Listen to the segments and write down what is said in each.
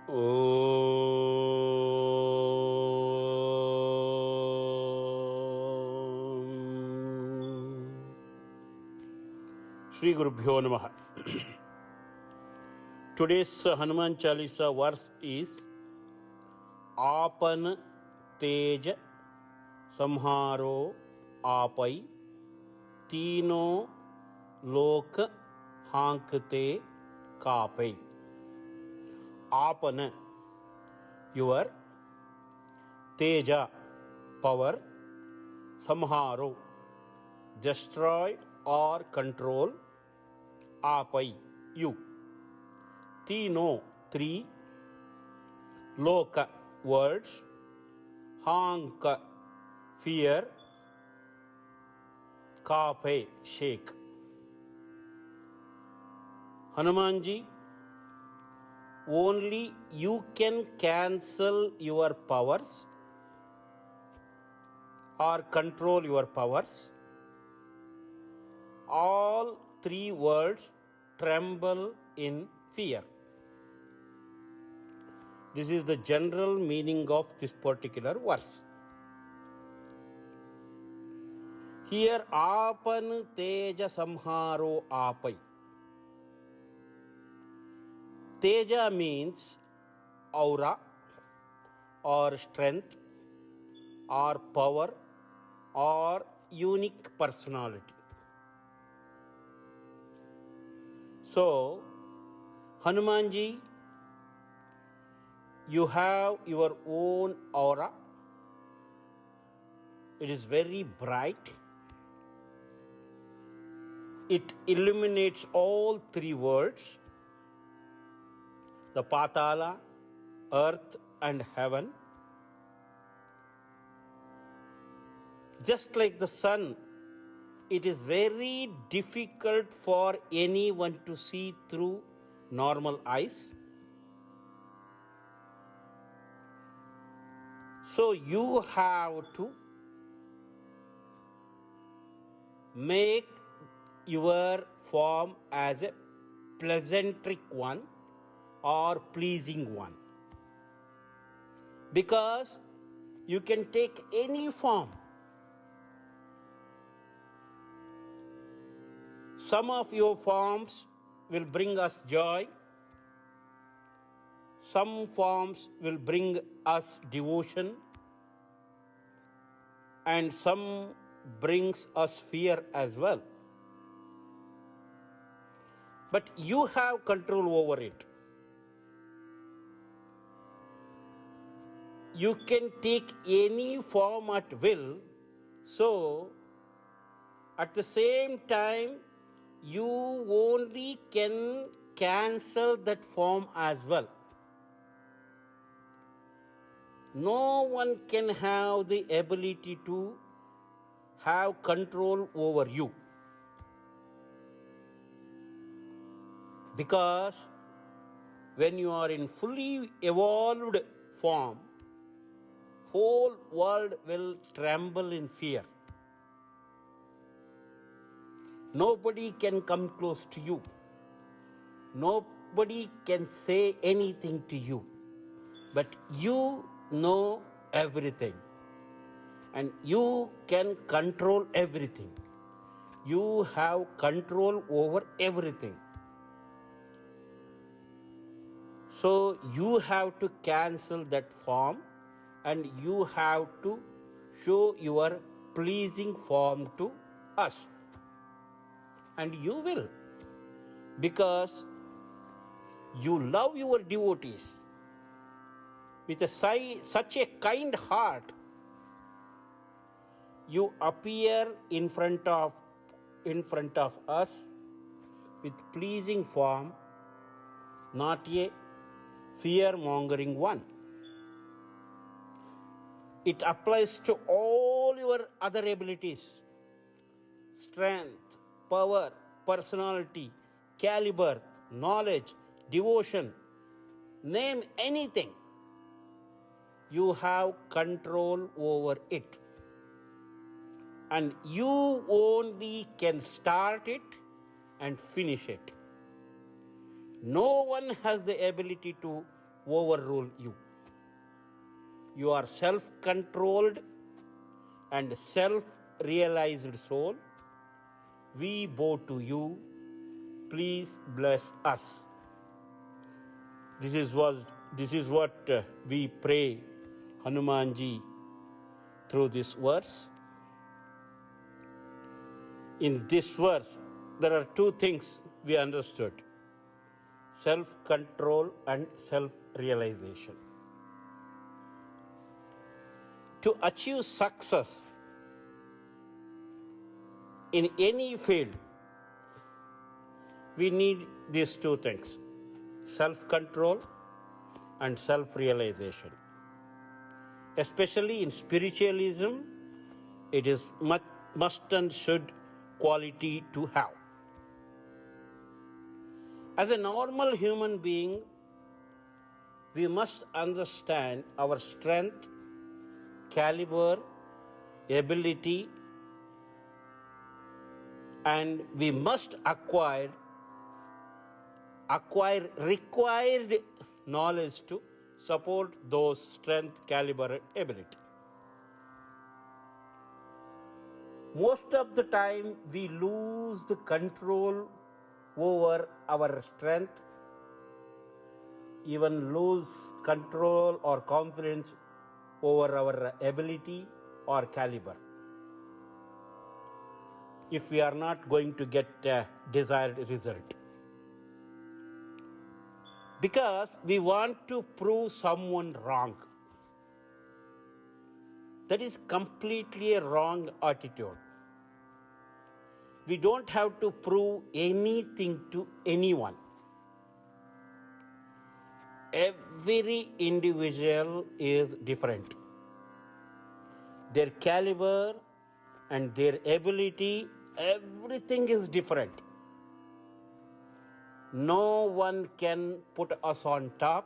Shri Gurubhyo Namaha. Today's Hanuman Chalisa verse is Apan Tej Samharo Apai Tino Lok Hankte Kapai. Apana, your Teja, power, Samharo, destroy or control, Apai, you. Tino, three, Loka, words, Hanka, fear, Kapai, shake. Hanumanji, only you can cancel your powers or control your powers. All three worlds tremble in fear. This is the general meaning of this particular verse. Here, Apan Teja Samharo Apai. Teja means aura or strength or power or unique personality. So, Hanumanji, you have your own aura. It is very bright. It illuminates all three worlds, the Patala, earth and heaven. Just like the sun, it is very difficult for anyone to see through normal eyes. So you have to make your form as a pleasantric one or pleasing one, because you can take any form. Some of your forms will bring us joy. Some forms will bring us devotion. And some brings us fear as well. But you have control over it. You can take any form at will. So, at the same time, you only can cancel that form as well. No one can have the ability to have control over you, because when you are in fully evolved form, whole world will tremble in fear. Nobody can come close to you. Nobody can say anything to you. But you know everything. And you can control everything. You have control over everything. So you have to cancel that form and you have to show your pleasing form to us. And you will, because you love your devotees with such a kind heart. You appear in front of us with pleasing form, not a fear-mongering one. It applies to all your other abilities, strength, power, personality, caliber, knowledge, devotion. Name anything. You have control over it. And you only can start it and finish it. No one has the ability to overrule you. You are self-controlled and self-realized soul. We bow to you. Please bless us. This is what we pray, Hanumanji, through this verse. In this verse, there are two things we understood: self-control and self-realization. To achieve success in any field, we need these two things: self-control and self-realization. Especially in spiritualism, it is must and should quality to have. As a normal human being, we must understand our strength, caliber, ability, and we must acquire required knowledge to support those strength, caliber, and ability. Most of the time, we lose the control over our strength, even lose control or confidence over our ability or caliber, if we are not going to get a desired result. Because we want to prove someone wrong. That is completely a wrong attitude. We don't have to prove anything to anyone. Every individual is different. Their caliber and their ability, everything is different. No one can put us on top.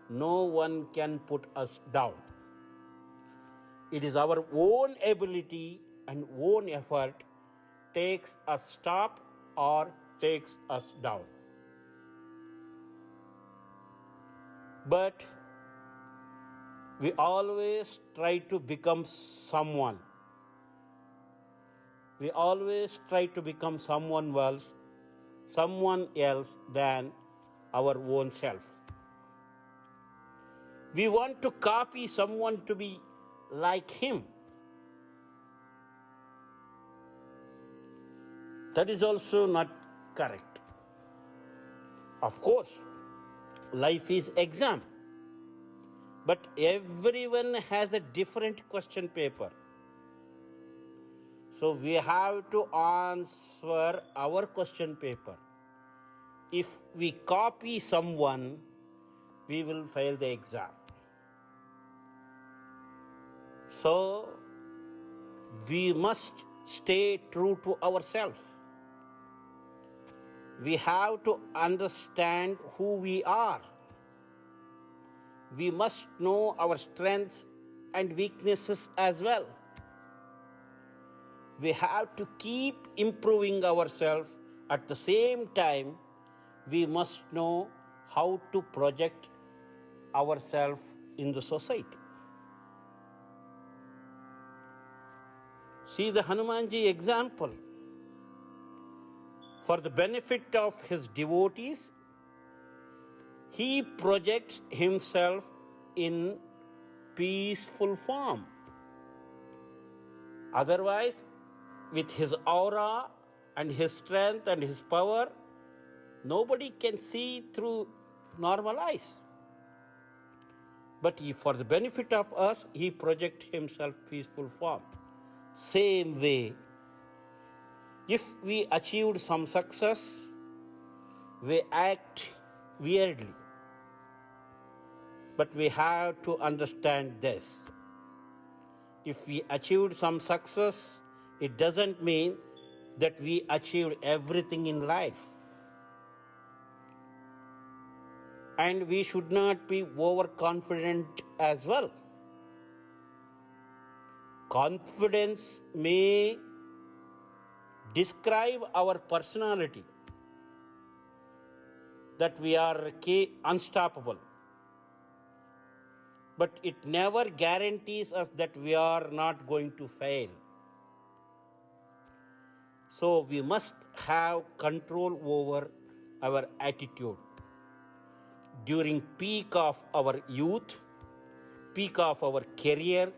No one can put us down. It is our own ability and own effort takes us top or takes us down. But we always try to become someone. We always try to become someone else than our own self. We want to copy someone to be like him. That is also not correct. Of course, life is exam, but everyone has a different question paper. So we have to answer our question paper. If we copy someone, we will fail the exam. So we must stay true to ourselves. We have to understand who we are. We must know our strengths and weaknesses as well. We have to keep improving ourselves. At the same time, we must know how to project ourselves in the society. See the Hanumanji example. For the benefit of his devotees, he projects himself in peaceful form. Otherwise, with his aura and his strength and his power, nobody can see through normal eyes. But for the benefit of us, he projects himself peaceful form. Same way, if we achieved some success, we act weirdly. But we have to understand this. If we achieved some success, it doesn't mean that we achieved everything in life. And we should not be overconfident as well. Confidence may describe our personality, that we are unstoppable. but it never guarantees us that we are not going to fail. So we must have control over our attitude. During peak of our youth, peak of our career,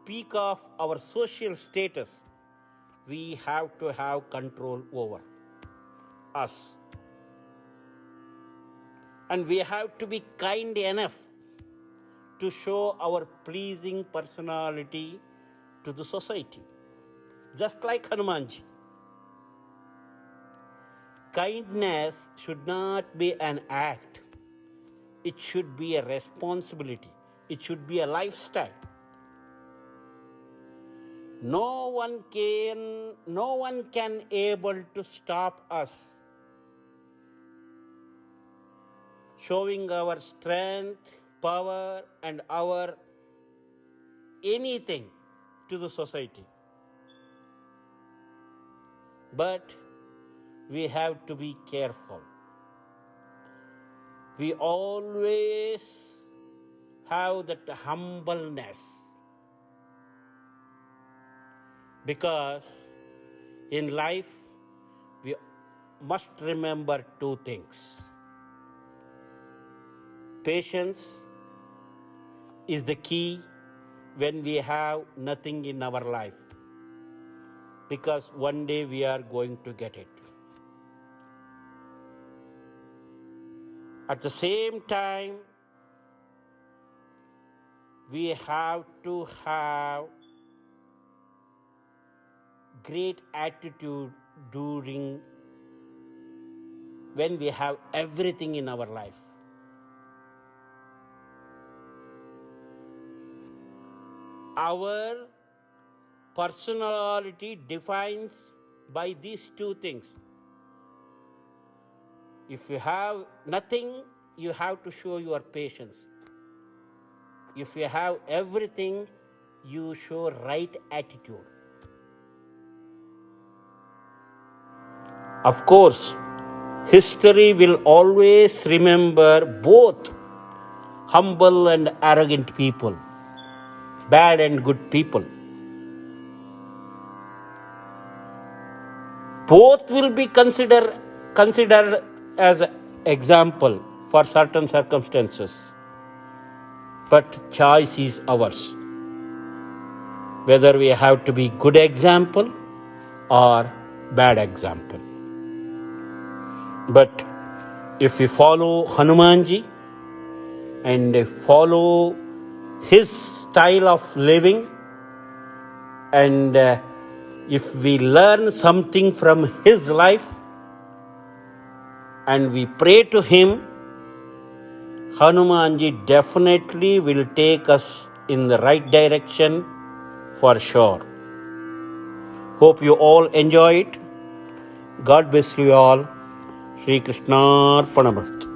peak of our social status, we have to have control over us. And we have to be kind enough to show our pleasing personality to the society, just like Hanumanji. Kindness should not be an act. It should be a responsibility. It should be a lifestyle. No one can able to stop us showing our strength, power, and our anything to the society. But we have to be careful. We always have that humbleness, because in life we must remember two things. Patience is the key when we have nothing in our life, because one day we are going to get it. At the same time, we have to have great attitude when we have everything in our life. Our personality defines by these two things. If you have nothing, you have to show your patience. If you have everything, you show right attitude. Of course, history will always remember both humble and arrogant people, bad and good people. Both will be considered as an example for certain circumstances. But choice is ours, whether we have to be good example or bad example. But if we follow Hanumanji and follow his style of living, and if we learn something from his life and we pray to him, Hanumanji definitely will take us in the right direction for sure. Hope you all enjoy it. God bless you all. Shri Krishnarpanamastu.